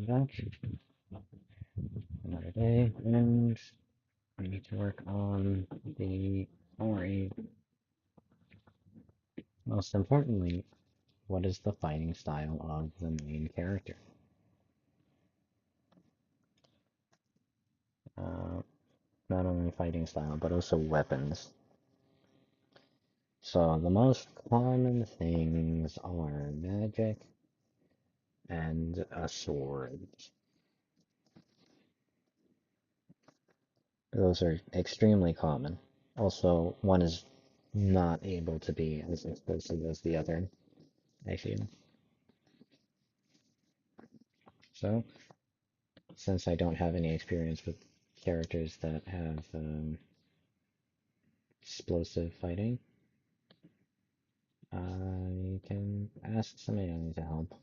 back. Another day, and I need to work on the story. Most importantly, what is the fighting style of the main character? Uh, Not only fighting style, but also weapons. So the most common things are magic and a sword. Those are extremely common. Also, one is not able to be as explosive as the other, I feel. So, since I don't have any experience with characters that have explosive fighting, I can ask some AI to help.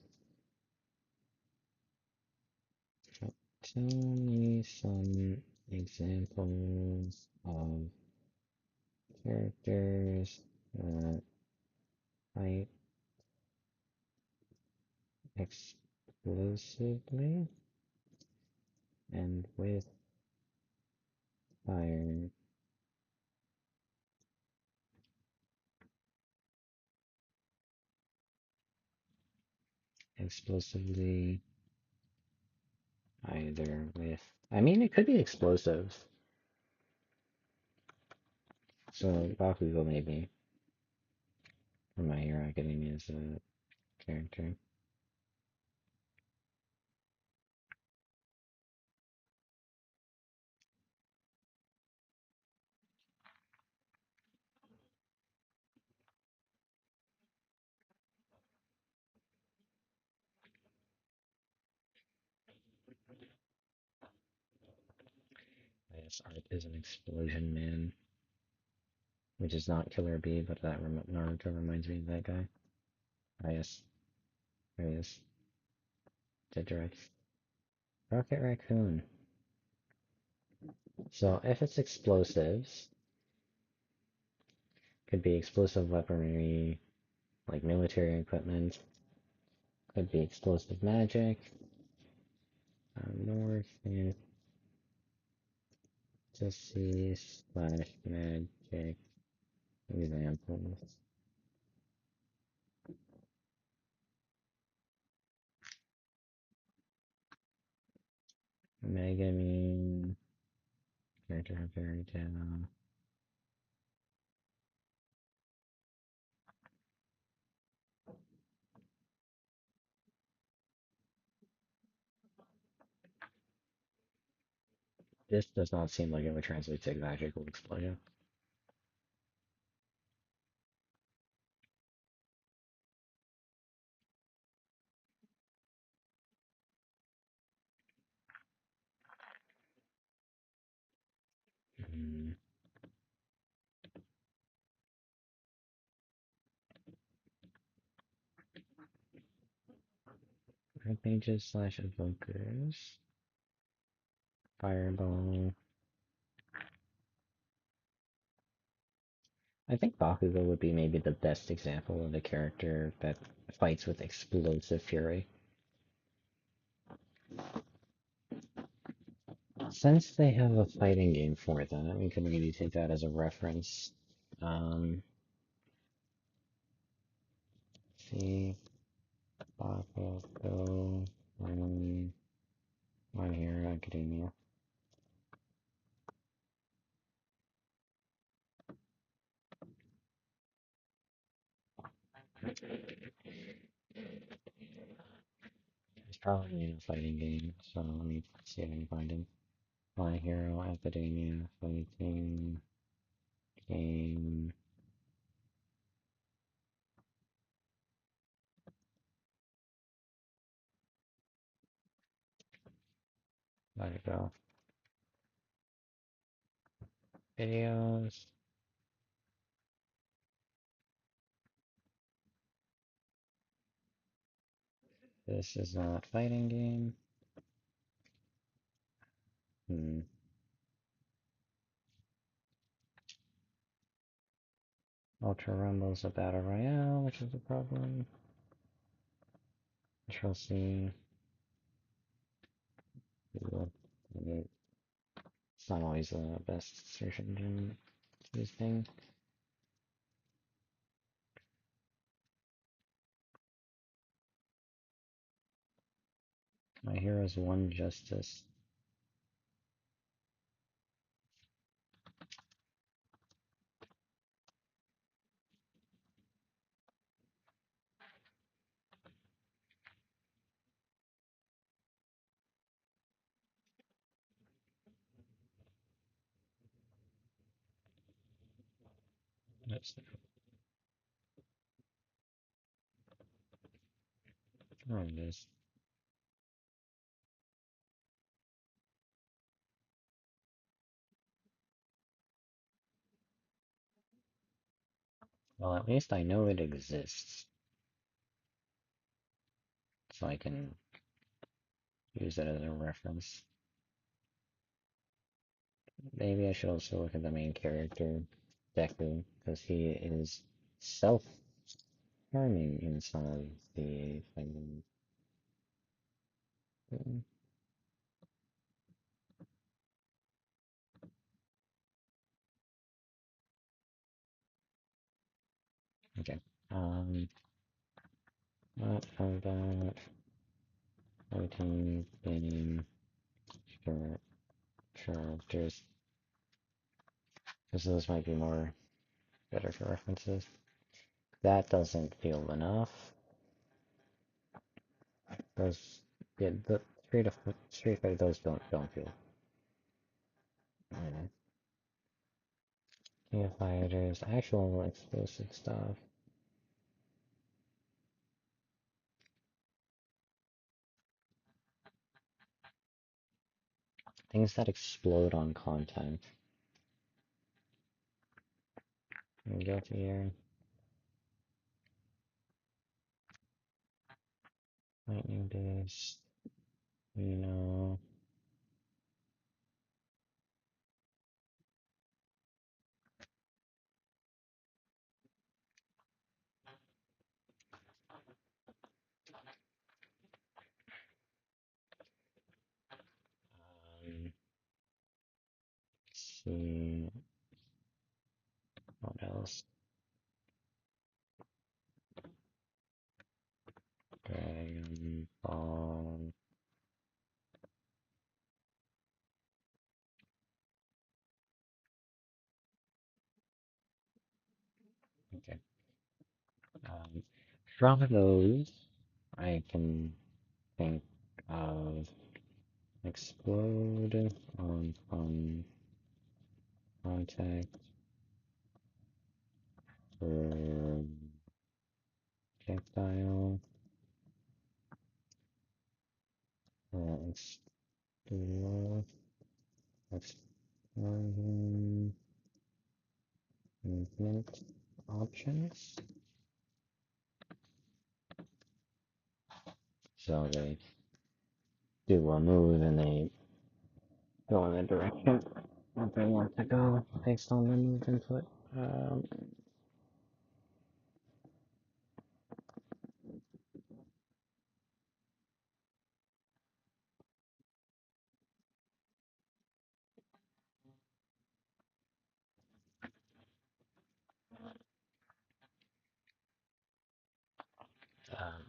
So, tell me some examples of characters that fight explosively and with fire. Explosively, either with. I mean, it could be explosive. So, Bakugo maybe, from My Hero Academia is a character. Yes, Art is an explosion man, which is not Killer Bee, but that Naruto reminds me of that guy. Ah, yes, there he is. Dead direct. Rocket Raccoon. So if it's explosives, could be explosive weaponry, like military equipment. Could be explosive magic. North fantasy slash magic examples. Megamine. Character of Fairy Tale. This does not seem like it would translate to magical explosion. Hmm. Red mages slash evokers. Fireball. I think Bakugo would be maybe the best example of a character that fights with explosive fury. Since they have a fighting game for that, we could maybe take that as a reference. Um, see, Bakugo, My Hero Academia. It's probably in a fighting game, so let me see if I can find him. My Hero Academia fighting game. There we go. Videos. This is not fighting game. Hmm. Ultra Rumble's a battle royale, which is a problem. Control C. Google. I mean, it's not always the best search engine to use thing. My hero's one justice. That's oh, it is. Well, at least I know it exists, so I can use it as a reference. Maybe I should also look at the main character, Deku, because he is self-harming in some of the things. Okay. What about fighting game characters? Because those might be more better for references. That doesn't feel enough. Those, yeah, the Street Fighter, those don't feel. Alright. King of Fighters, actual explosive stuff. Things that explode on contact. Go to here. Lightning Beast. You know. Let's see. What else? Dragon Ball. Okay. Um, from those, I can think of explode on contact for projectile. Explore, explosion, movement options. So they do a move and they go in the direction that they want to go based on the move input. Um,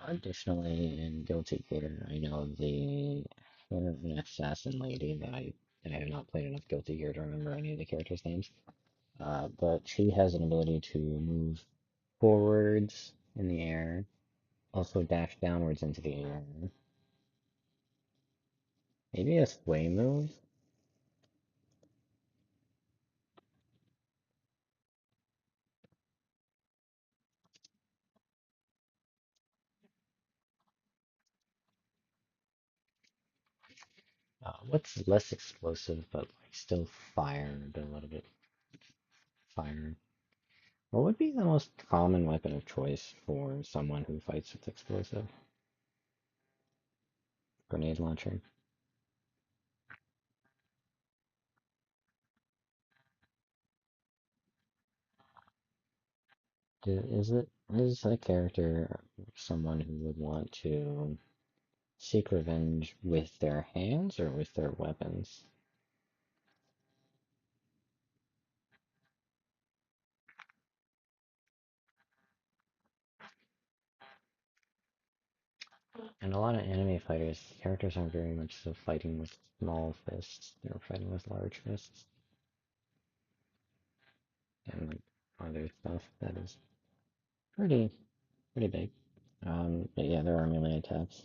Additionally, in Guilty Gear, I know an assassin lady that I have not played enough Guilty Gear to remember any of the characters' names. But she has an ability to move forwards in the air, also dash downwards into the air. Maybe a sway move? What's less explosive but like still fired a little bit fire? What would be the most common weapon of choice for someone who fights with explosive? Grenade launcher. Is a character someone who would want to seek revenge with their hands or with their weapons. And a lot of anime fighters, characters aren't very much so fighting with small fists. They're fighting with large fists and like other stuff that is pretty pretty big. But yeah, there are melee attacks.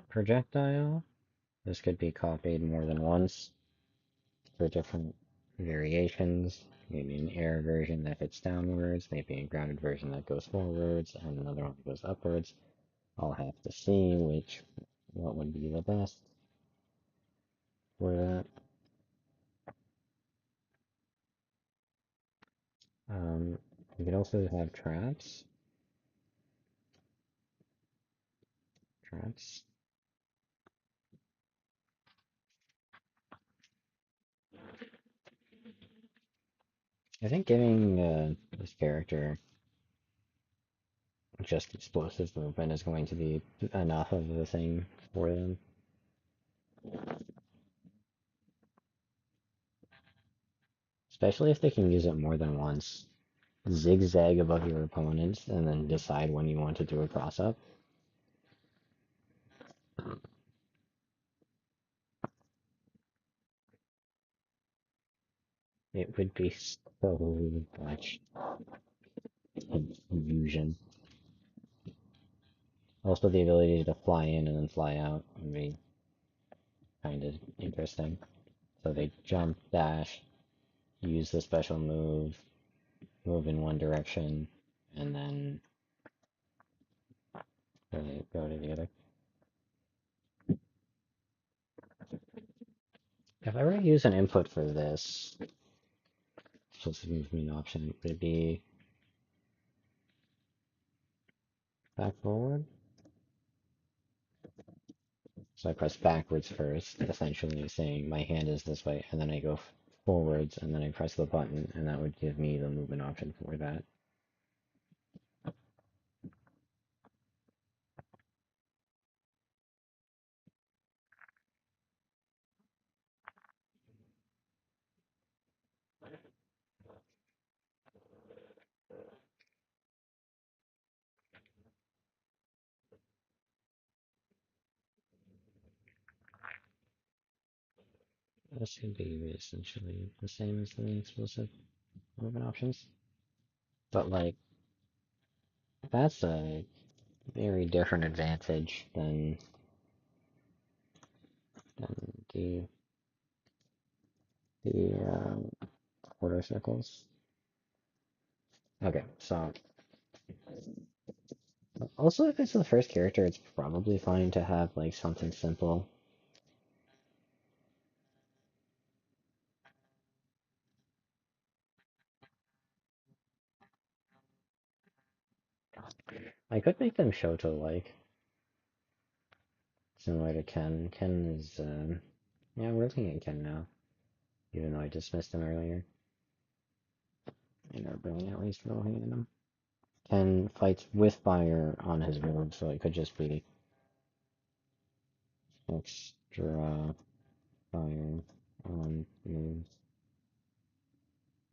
Projectile. This could be copied more than once for different variations. Maybe an air version that hits downwards, maybe a grounded version that goes forwards, and another one that goes upwards. I'll have to see what would be the best for that. You could also have traps. Traps. I think giving this character just explosive movement is going to be enough of the thing for them. Especially if they can use it more than once. Zigzag above your opponents and then decide when you want to do a cross up. It would be so much confusion. Also, the ability to fly in and then fly out would be kind of interesting. So they jump, dash, use the special move, move in one direction, and then go to the other. If I were to use an input for this, supposed to move me an option, would it be back forward? So I press backwards first, essentially saying my hand is this way, and then I go forwards, and then I press the button, and that would give me the movement option for that. This should be essentially the same as the explosive movement options. But like, that's a very different advantage than the quarter circles. Okay, so also if it's the first character, it's probably fine to have like something simple. I could make them Shoto like, similar to Ken. Ken is yeah, we're looking at Ken now, even though I dismissed him earlier. You know, bringing at least rolling in him. Ken fights with fire on his move, so it could just be extra fire on moves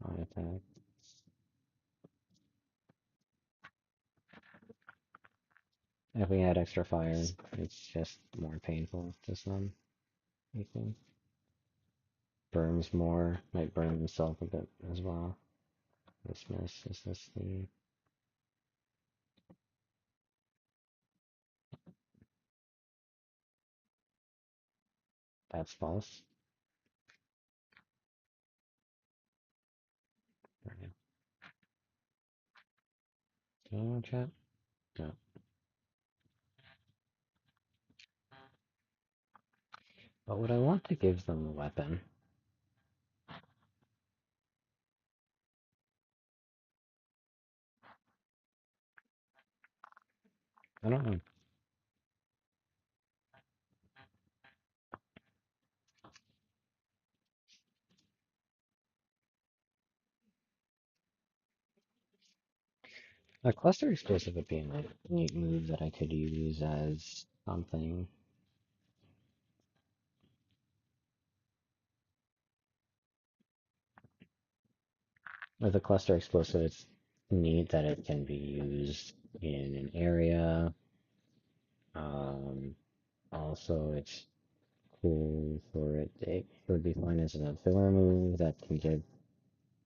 on attack. If we had extra fire, it's just more painful to some, I think. Burns more, might burn himself a bit as well. Dismiss, is this the... That's false. Right. Do I want to chat? No. But would I want to give them a weapon? I don't know. A cluster explosive would be a neat move that I could use as something. With a cluster explosive, it's neat that it can be used in an area. Um, Also, it's cool for it. It would be fine as a filler move that can give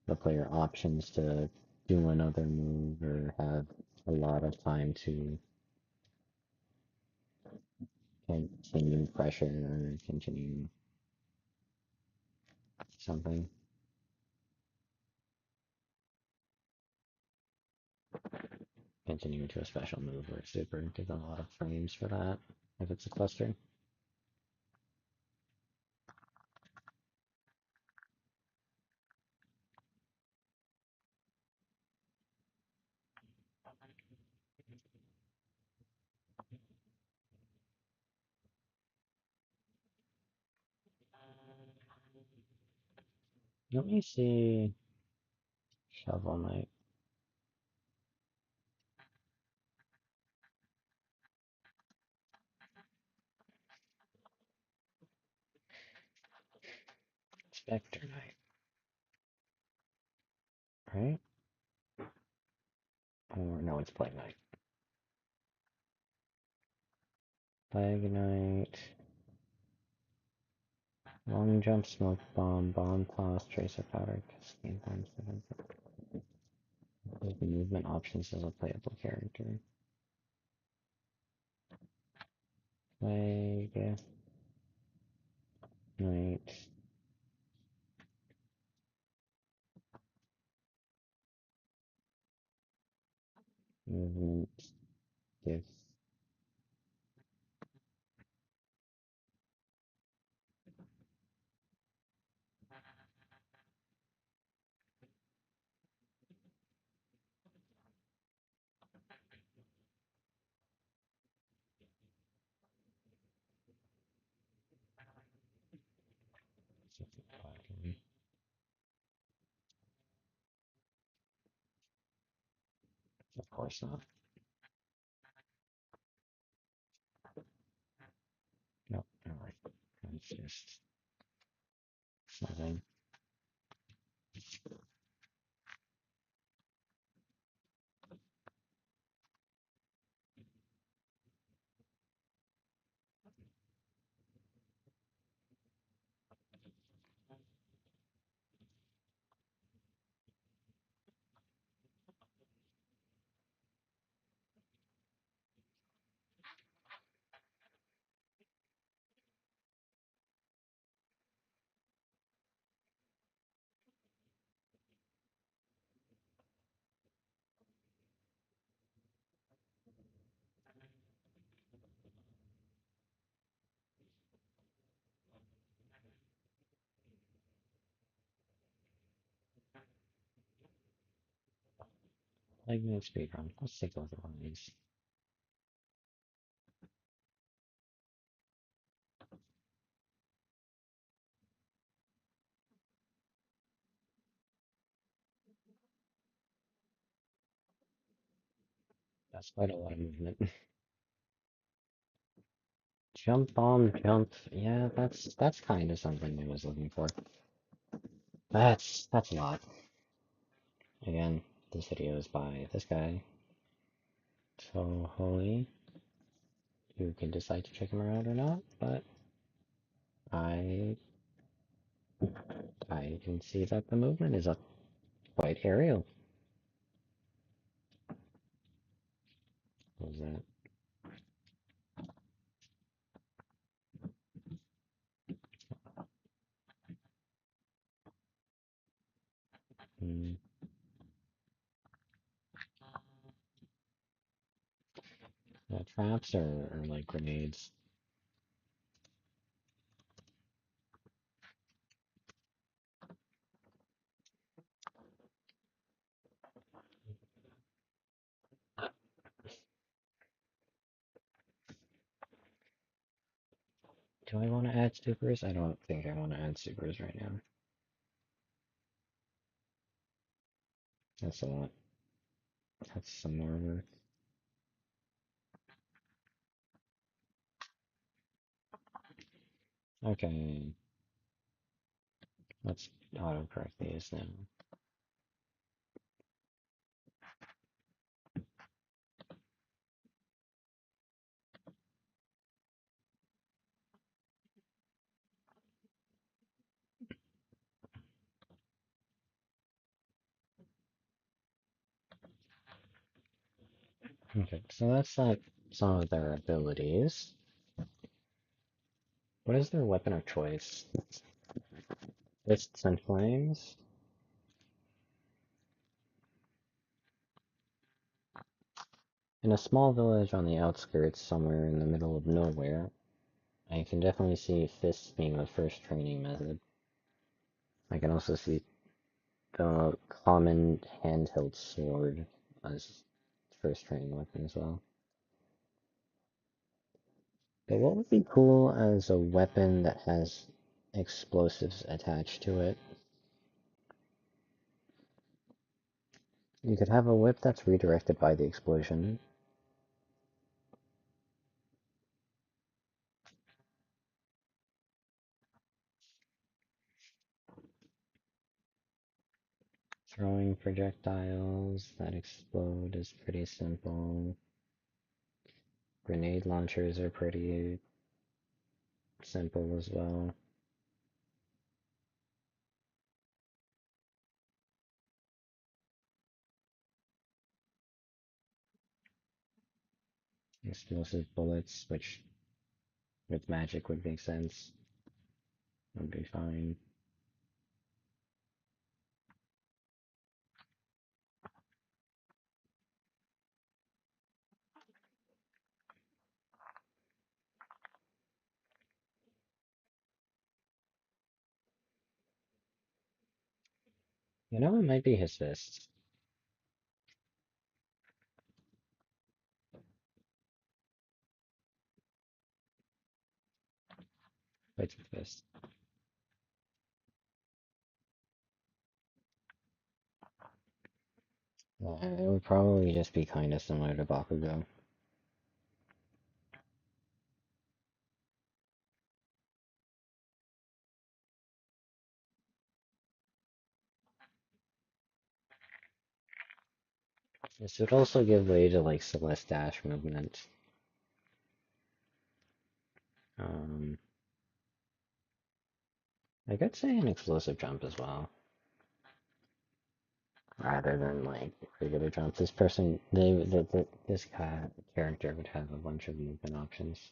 the player options to do another move or have a lot of time to continue pressure or continue something. Continue to a special move or super. Give a lot of frames for that if it's a cluster. Let me see. Shovel Knight. Spectre Knight. Right? Or no, it's Plague Knight. Plague Knight. Long jump, smoke bomb, bomb toss, tracer powder, cascade bomb, the movement options as a playable character. Plague Knight. Movement gives of course not. Nope, alright. It's just something. Like no speedrun. Let's take a look at one of these. That's quite a lot of movement. Jump bomb, jump. Yeah, that's kind of something I was looking for. That's a lot. Again, this video is by this guy, So Holy. You can decide to check him out or not, but I I can see that the movement is up quite aerial. What was that? Hmm. Traps or like grenades? Do I want to add supers? I don't think I want to add supers right now. That's a lot. That's some more work. Okay, let's autocorrect these now. Okay, so that's like some of their abilities. What is their weapon of choice? Fists and flames? In a small village on the outskirts, somewhere in the middle of nowhere, I can definitely see fists being the first training method. I can also see the common handheld sword as first training weapon as well. But what would be cool as a weapon that has explosives attached to it? You could have a whip that's redirected by the explosion. Throwing projectiles that explode is pretty simple. Grenade launchers are pretty simple as well. Explosive bullets, which with magic would make sense, would be fine. You know, it might be his fists. It's his fists. It would probably just be kind of similar to Bakugo. This would also give way to like Celeste dash movement. Um, I could say an explosive jump as well, rather than like regular jump. This person, this character would have a bunch of movement options.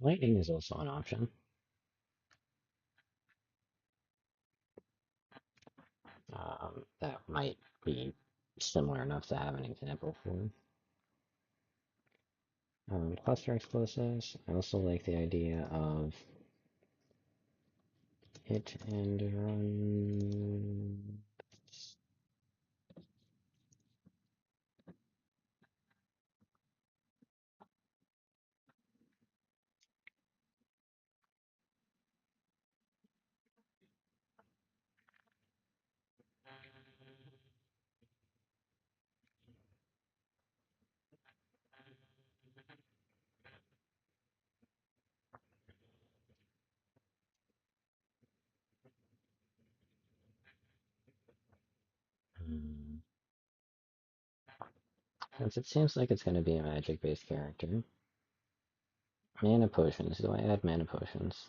Lightning is also an option. That might be similar enough to have an example for. Cluster explosives. I also like the idea of hit and run. Hmm. Since it seems like it's going to be a magic-based character. Mana potions. Do I add mana potions?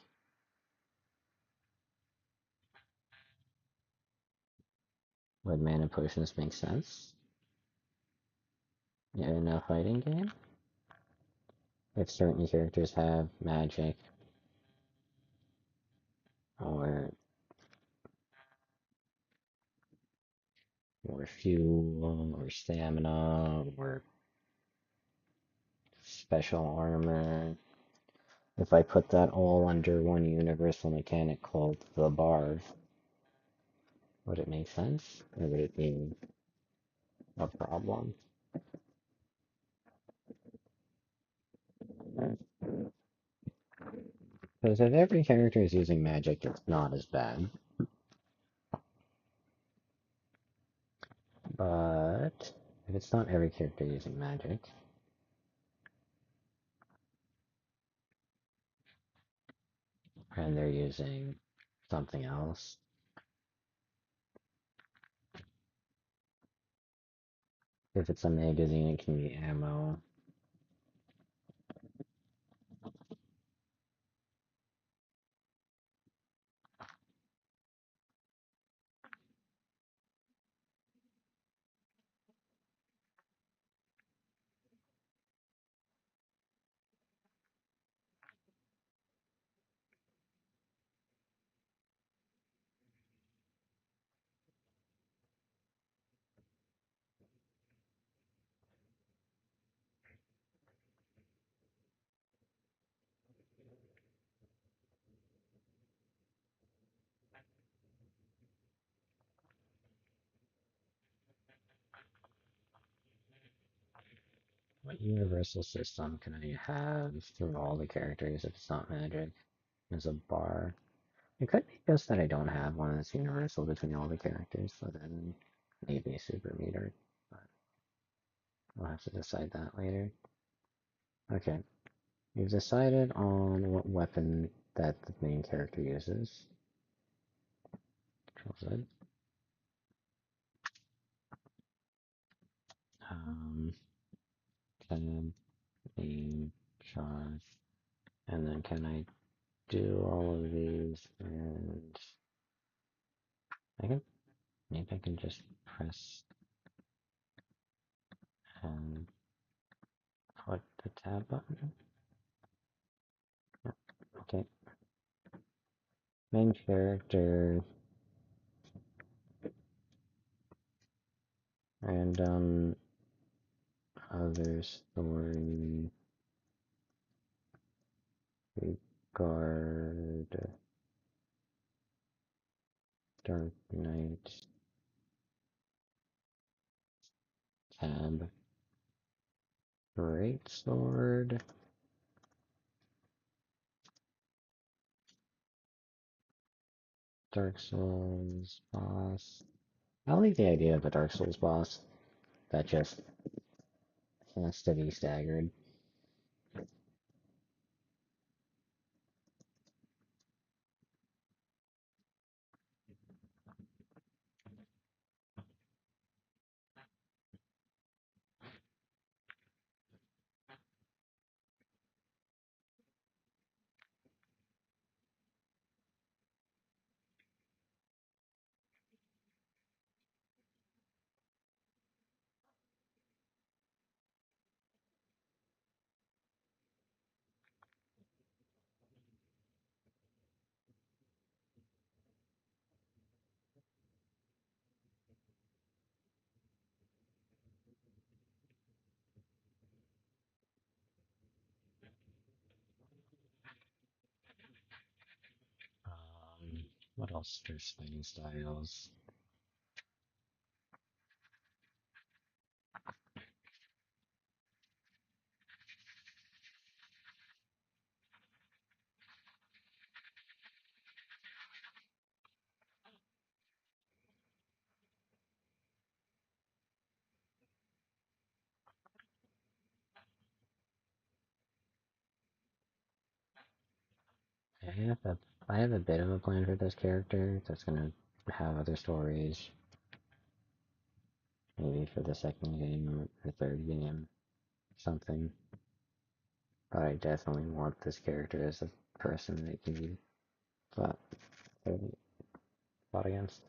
Would mana potions make sense in a fighting game? If certain characters have magic. or fuel, or stamina, or special armor. If I put that all under one universal mechanic called the bar, would it make sense? Or would it be a problem? Because if every character is using magic, it's not as bad. But if it's not every character using magic, and they're using something else, if it's a magazine, it can be ammo. What universal system can I have through all the characters if it's not magic? As a bar. It could be just that I don't have one that's universal between all the characters, so then maybe a super meter. But I'll have to decide that later. Okay, we've decided on what weapon that the main character uses. Control Z. Tab, aim, charge, and then can I do all of these? And I can maybe I can just press and put the tab button. Okay, main character, random, other story, regard, dark knight, tab, great sword, Dark Souls boss. I like the idea of a Dark Souls boss that just has to be staggered. What else for fighting styles? I have a bit of a plan for this character that's gonna have other stories, maybe for the second game or the third game, something. But I definitely want this character as a person that can be fought, fought against.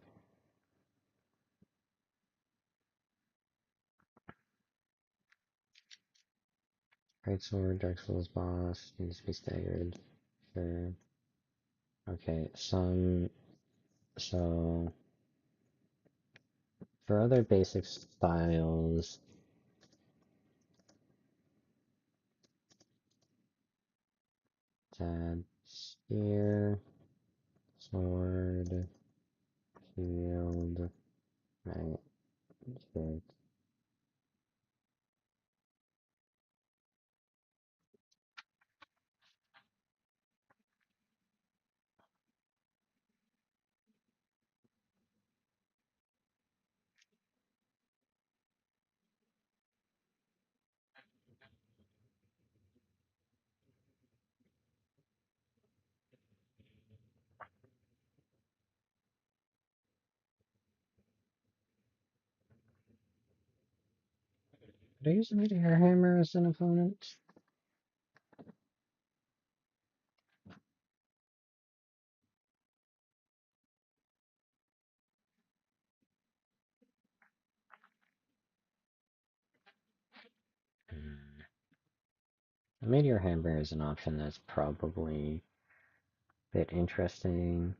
Great sword, Dark Souls boss, needs to be staggered. Sure. Okay, so For other basic styles, add spear, sword, shield, magic. Could I use a meteor hammer as an opponent? Hmm. A meteor hammer is an option that's probably a bit interesting.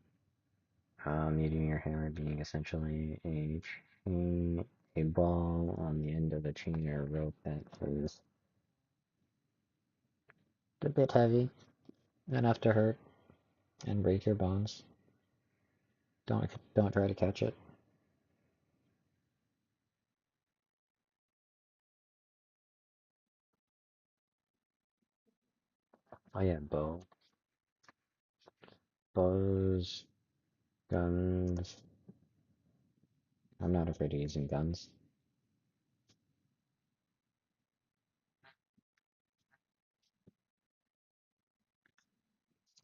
Meteor hammer being essentially a chain, a ball on the end of a chain or rope that is a bit heavy, enough to hurt and break your bones. Don't try to catch it. Oh yeah, bows, guns. I'm not afraid of using guns,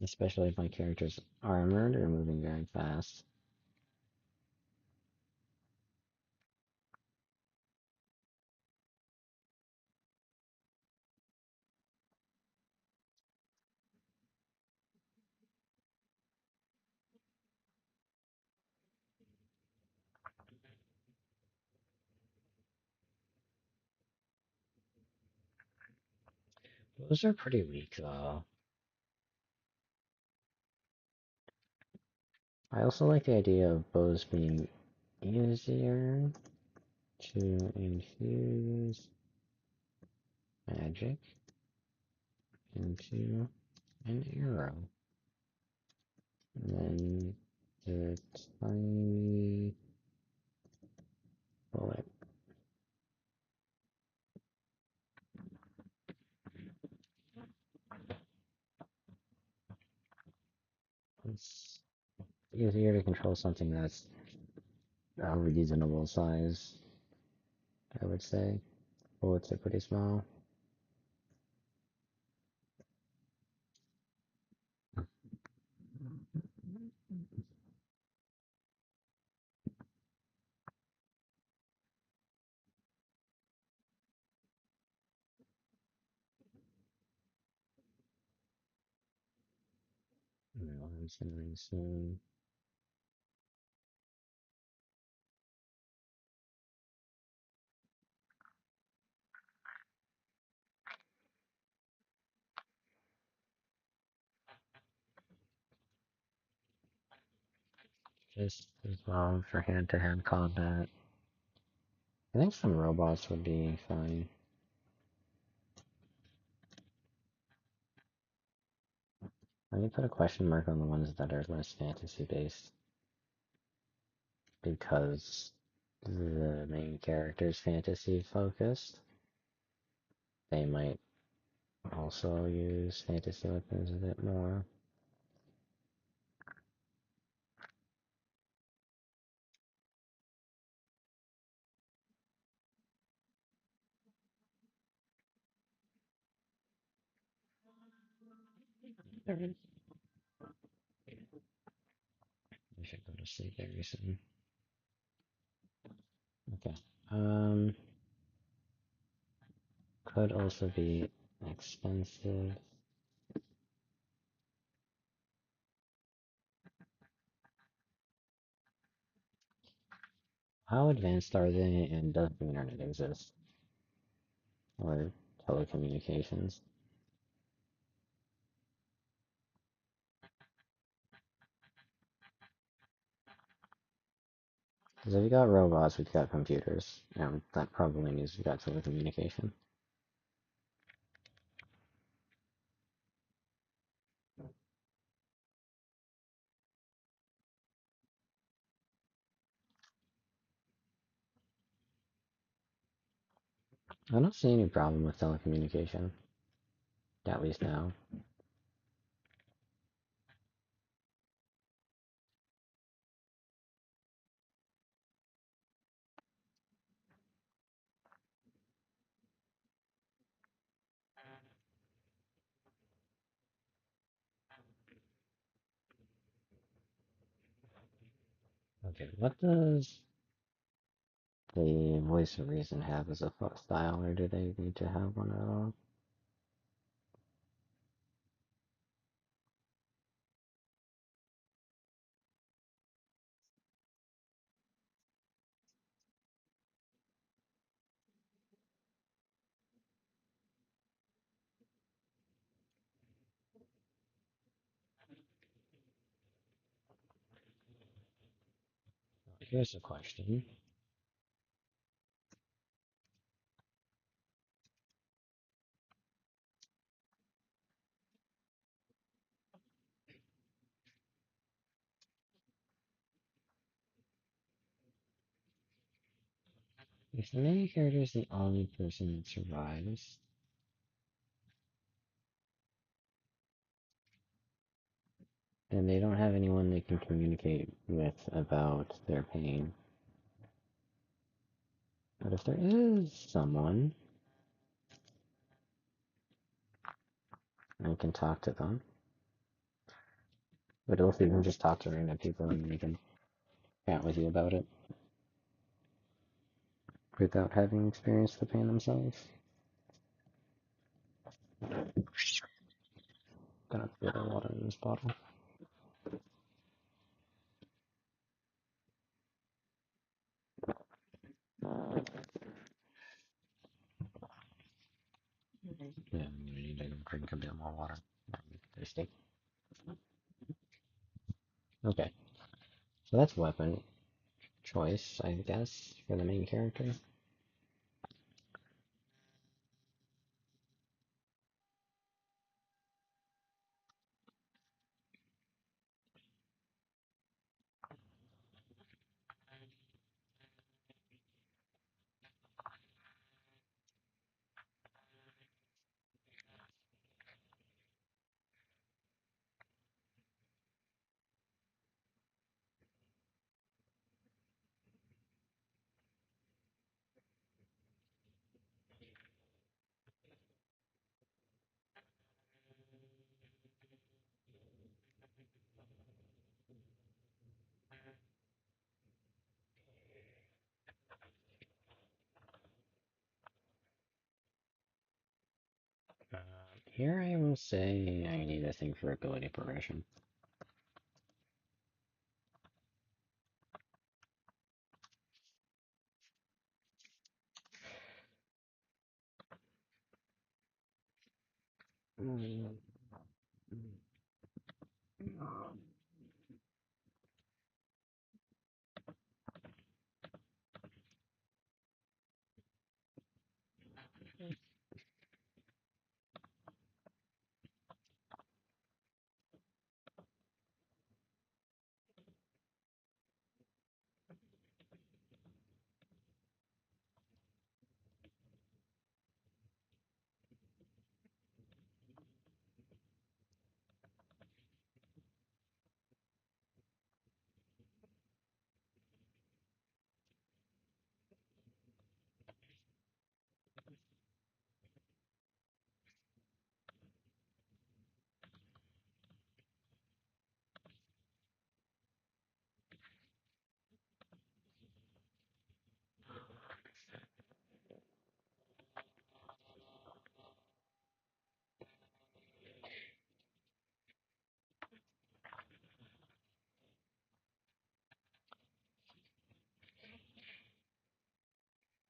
especially if my character's armored or moving very fast. Bows are pretty weak though. I also like the idea of bows being easier to infuse magic into an arrow. And then the tiny bullet. It's easier to control something that's a reasonable size, I would say. Bullets are pretty small. Well, I'm centering soon. Just as well for hand-to-hand combat. I think some robots would be fine. Let me put a question mark on the ones that are less fantasy-based, because the main character's fantasy-focused. They might also use fantasy weapons a bit more. I should go to sleep very soon. Okay. Could also be expensive. How advanced are they, and does the internet exist? Or telecommunications? Because if we got robots, we've got computers, and that probably means we've got telecommunication. I don't see any problem with telecommunication, at least now. Okay, what does the voice of reason have as a style, or do they need to have one at all? Here's a question. If the main character is the only person that survives, then they don't have anyone they can communicate with about their pain. But if there is someone, I can talk to them. But also you can just talk to random people and they can chat with you about it without having experienced the pain themselves. Gonna put the water in this bottle. Yeah, I need to drink a bit more water. I'm thirsty. Okay, so that's weapon choice, I guess, for the main character. Here I will say I need to think for ability progression.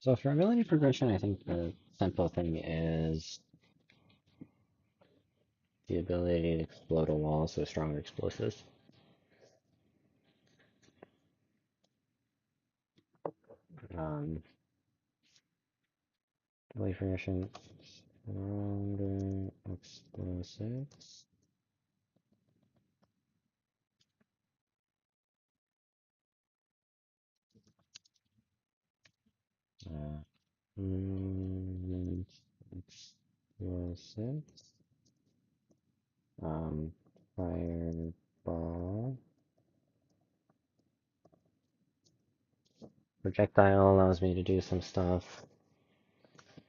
So for ability progression, I think the simple thing is the ability to explode a wall, so stronger explosives. Um, proliferation, stronger explosives. Uh, explosives. Um, fireball. Projectile allows me to do some stuff.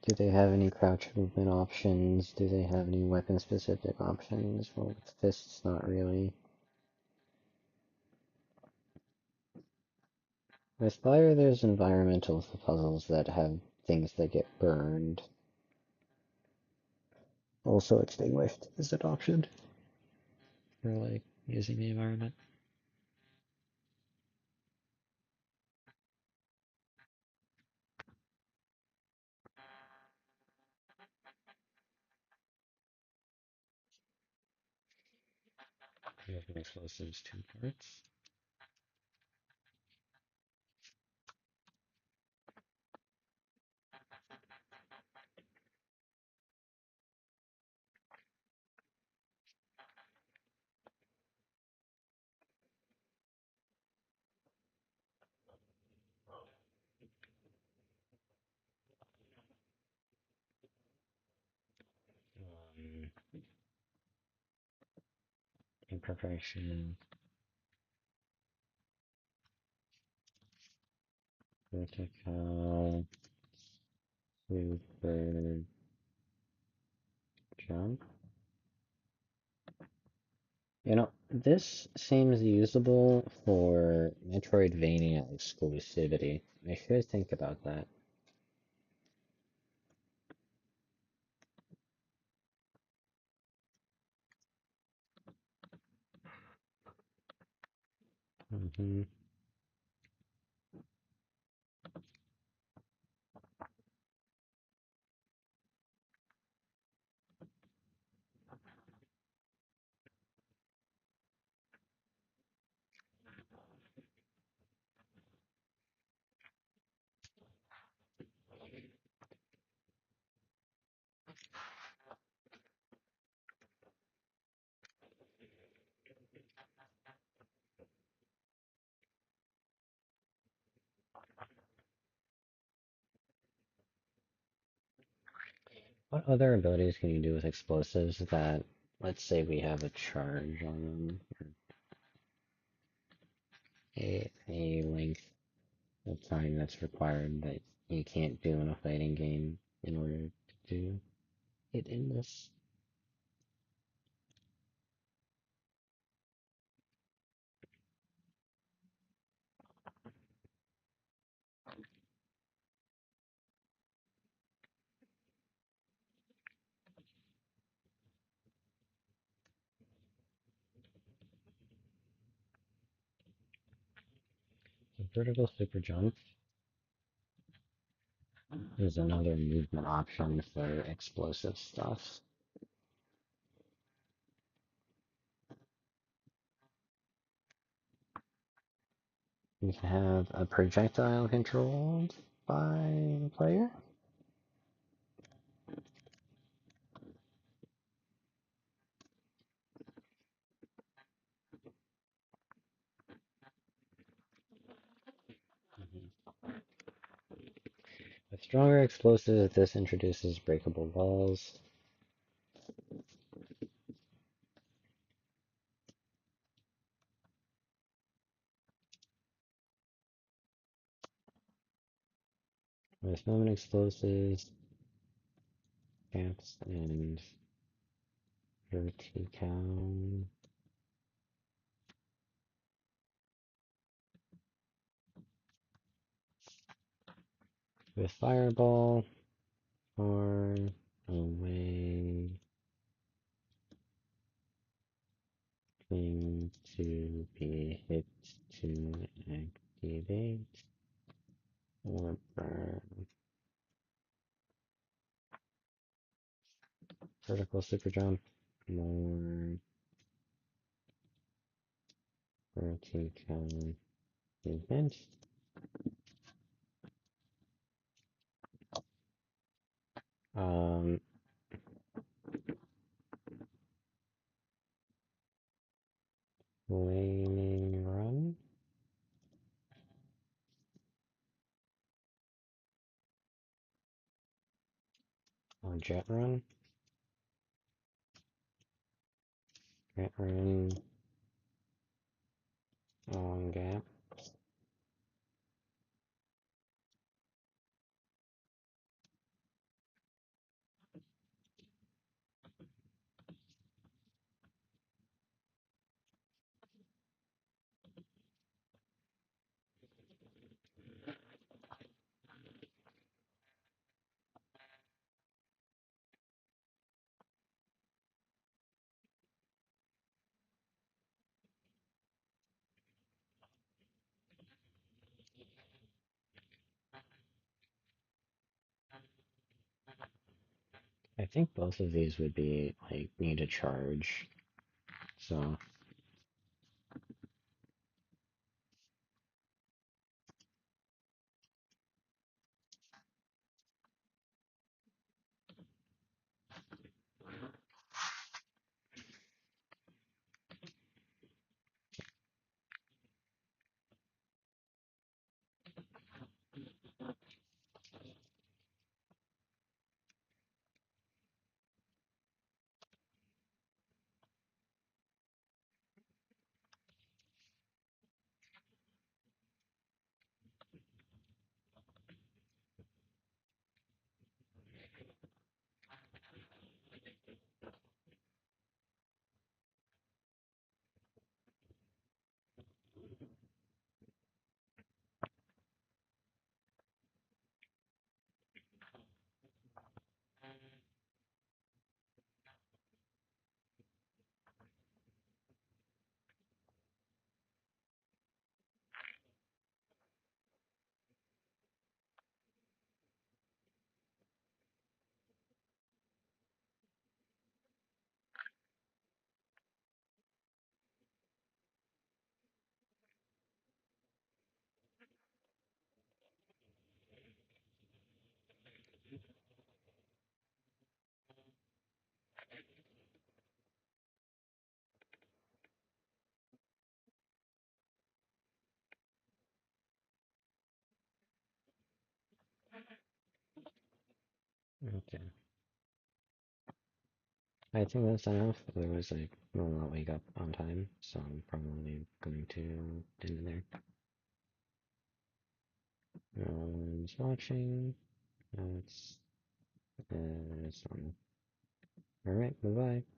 Do they have any crouch movement options? Do they have any weapon specific options? Well, with fists, not really. With fire, there's environmental puzzles that have things that get burned. Also extinguished is an option for like using the environment. Weapon explosives, 2 parts. Um, imperfection, vertical, super jump. You know, this seems usable for Metroidvania exclusivity. I should think about that. Hmm. What other abilities can you do with explosives that, let's say we have a charge on them, or a length of time that's required that you can't do in a fighting game in order to do it in this? The vertical super jump is another movement option for explosive stuff. You can have a projectile controlled by the player. With stronger explosives, this introduces breakable walls. With moment explosives, camps, and vertical. With fireball, or away thing to be hit to activate or burn. Vertical super jump, more vertical movement. Um, flaming run or jet run? Jet run, long gap. I think both of these would be like need a charge. So okay. I think that's enough. Otherwise, I will not wake up on time, so I'm probably going to end it there. No one's watching. No, it's on. All right, bye bye.